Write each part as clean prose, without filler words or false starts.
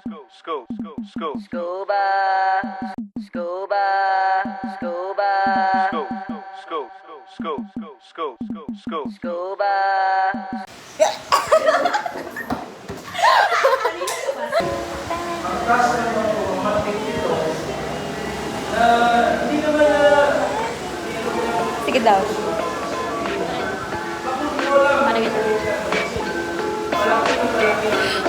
Scuba, scuba, scuba, scuba. Sige daw. Ano yun?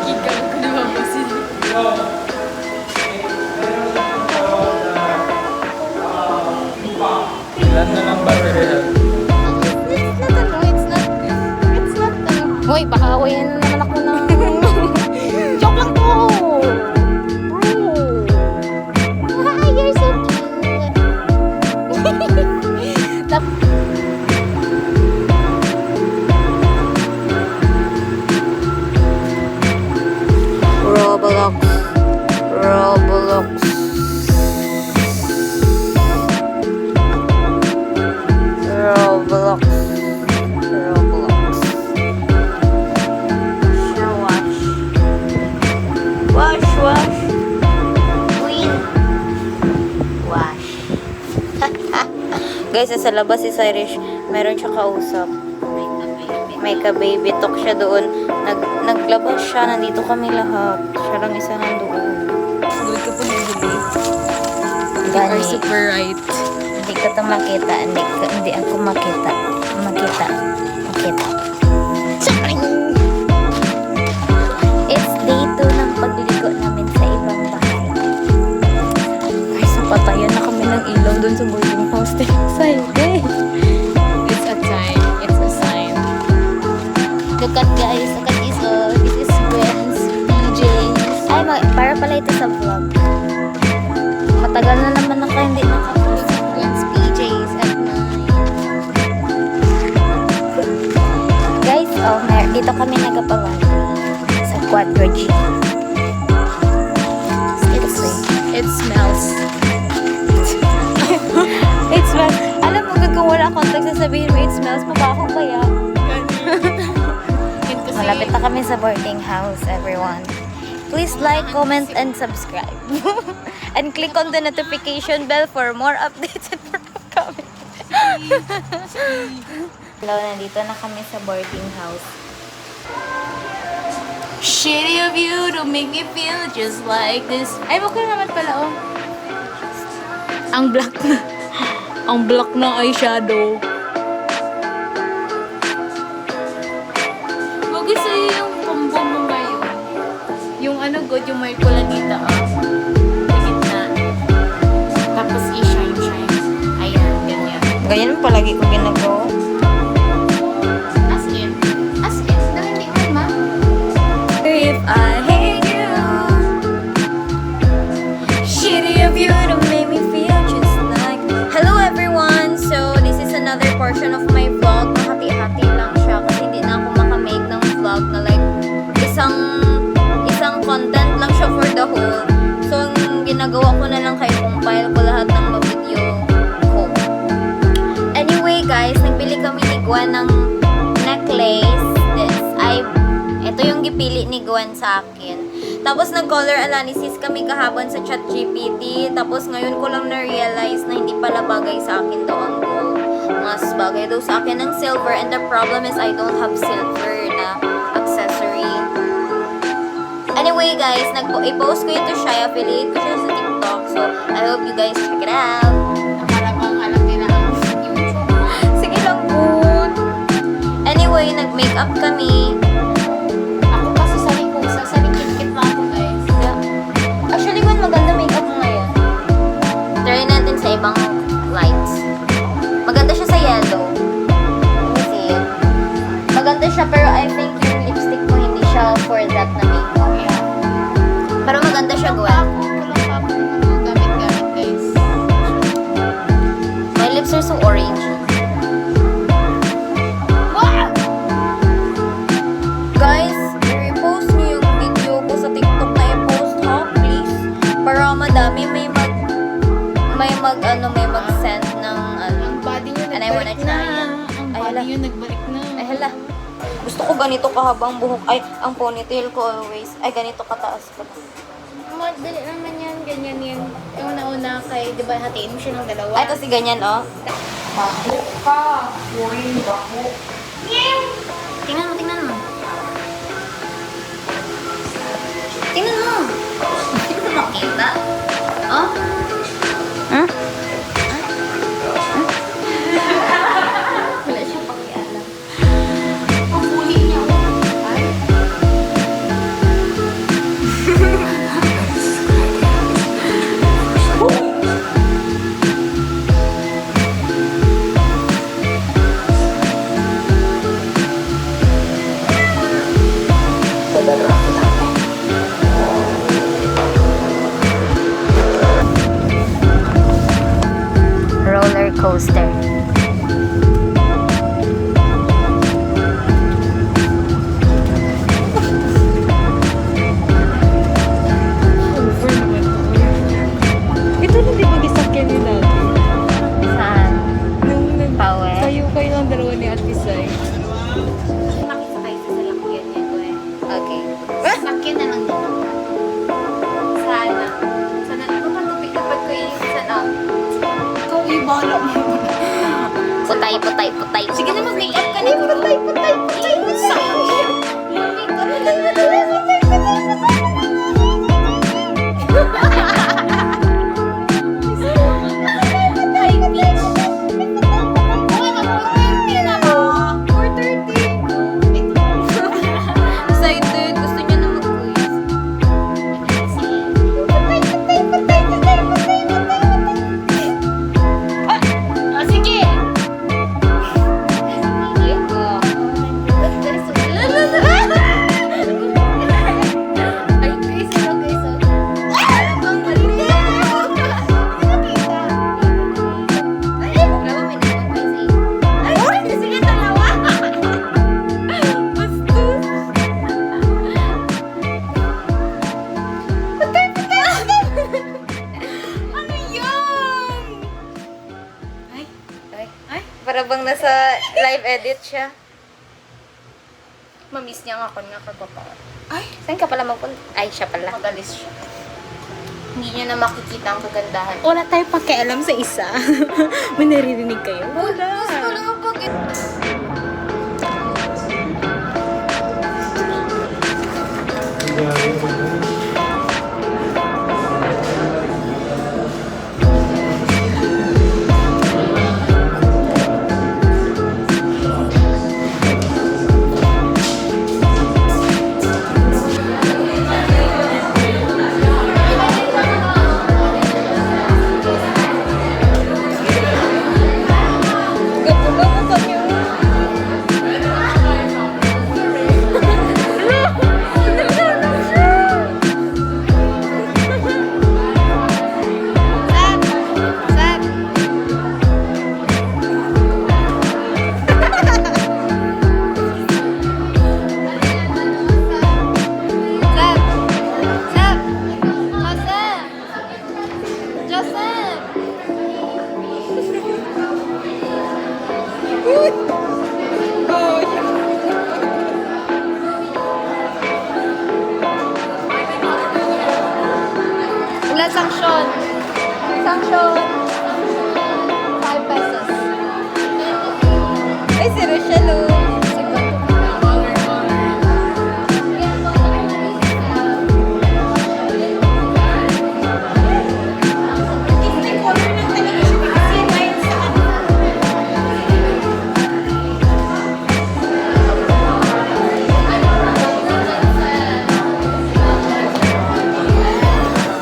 Kika ko naman po sila. Ilan na ng battery health? It's not Hoy, baka awayin na naman ako ng... Joke lang to! Bro! Hi, you're so cute! Roblox. Roblox. Roblox. Roblox. Sure wash. Wash, wash. Clean. Wash. Guys, sa labas si Cyrus, meron siya kausap. May ka-baby talk siya doon. Naglabas siya, nandito kami lahat. Siya lang isa nandoon. Good ka po nabili. You Gani. are super right. Hindi ka ito makita. Hindi ako makita. Makita. It's day 2 ng pagligo namin sa ibang bahay. Guys, napatayan na kami ng ilaw doon sa boarding house. Excited. It's a time. It's a sign. Look at guys. Look at this. Oh, this is Gwen's PJs. Ay, para pala ito sa vlog. Matagal na naman ako hindi nakapost sa Gwen's PJs at 9. Guys, dito kami nagapalagoy sa Quadro G. It smells. It smells. Alam mo, kung wala contact, sasabihin mo, it smells. Mabaho kaya. Malapit na kami sa boarding house, everyone. Please like, comment, and subscribe. And click on the notification bell for more updates and for upcoming. Hello, nandito na kami sa boarding house. Shitty of you to make me feel just like this. Ay, okay naman pala, oh. Ang black na. Ang black ng eyeshadow. Huwag gusto yung combo mo ngayon. Yung ano, good, yung may kulanita, oh. Sa gitna. Tapos i-shine. Ayan, ganyan. Ganyan palagi ko ginagawa. As in. Dahil hindi man, ma. If I hate you, shitty of you to make me feel just like. Hello everyone! So, this is another portion of my vlog. Hati-hati lang siya kasi hindi na ako makamake ng vlog na like isang content lang siya for the whole. So, ang ginagawa ko na lang kay compile ko lahat ng video ko. Anyway guys, nagbili kami ni Gwen ng necklace. Ito yung gipili ni Gwen sa akin. Tapos nag-color analysis kami kahapon sa ChatGPT. Tapos ngayon ko lang na-realize na hindi pala bagay sa akin daw ang gold. Mas bagay daw sa akin ng silver. And the problem is I don't have silver na accessory. Anyway guys, i-post ko ito siya. I-affiliate ko siya sa TikTok. So I hope you guys check it out. Para bang alam nila ang YouTube. Sige lang good. Anyway, nag-makeup kami. Ako kasi sa likit na ako, guys. Yeah. Actually, Gwen, maganda makeup mo ngayon. Try natin sa ibang lights. Maganda siya sa yellow. Let me see it. Maganda siya, pero I think yung lipstick mo hindi siya for that na makeup. Pero maganda siya, Gwen. Kulang pa ako ng mga gamit-gamit, guys. My lips are so orange. Guys, i-repost niyo yung video ko sa TikTok na i-post ha, please. Para madami may mag-send ng Ang body niyo And I wanna nagbalik try na. it. Ang Ay, body hala. niyo nagbalik na. Ay, hala. Gusto ko ganito kahabang buhok. Ay, ang ponytail ko always. Ay, ganito kataas ko. Dali naman yan. Ganyan yan. Yung una-una kay, di ba, hatiin mo siya ng dalawa. Ay, ito si ganyan, oh. Bako ka! Uy, bako! Tingnan mo, tingnan mo. Tingnan mo. Hindi mo makita. Oh? Huh? Wala siyang pakialam. Ang huli niya. Ay. Roller coaster. Over naman to. Ito na di ba gisakyan ni dati? Saan? Nung Pawe? tayo kayo lang dalawa ni Ate Sai. Makisakay sa salakyan niya ko eh. Okay. Sakyan na lang dito. Sana. Sana. Mapatupik kapag ko yung sana. Ikaw ibala mo. Putay, putay, putay. Sige na, mag-make-up ka na. Putay, putay, putay, putay. Excited. Gusto niya na mag-quiz. Ah, sige. Ay, guys, hello guys. Ang galing. Ay, wala ba may nag-quiz eh? Ay, sige, dalawa. Bastos. Ano yan? Ay, Ay, ay. para bang nasa live edit siya. Mamiss niya nga ako nga kagwapa. Ay, Saan ka pala magpunta? Ay, siya pala. magalis siya. Hindi niya na makikita ang kagandahan. Wala tayo pakialam sa isa. May naririnig kayo? Wala. Gusto lang ang pag- Wala sanction. Sanction. 5 pesos. Ay, si Rochelle.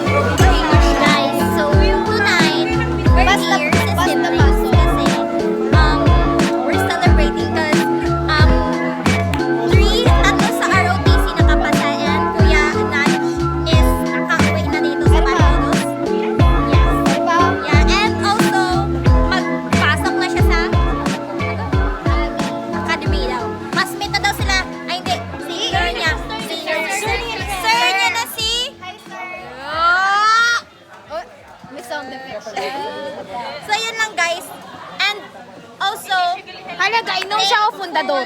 Guys, so tonight, we're here sa Sydney kasi we're celebrating because tatlo sa ROTC nakapasa and Kuya Naj is nakauwi na dito sa Malolos. Yes. Yeah, and also, magpasok na siya sa academy daw. Classmate na daw sila. Ay, hindi. Si sir niya. Sir niya na si... Oh, may sound effect siya. So, yun lang guys. And also, Halaga, inom siya o fundador?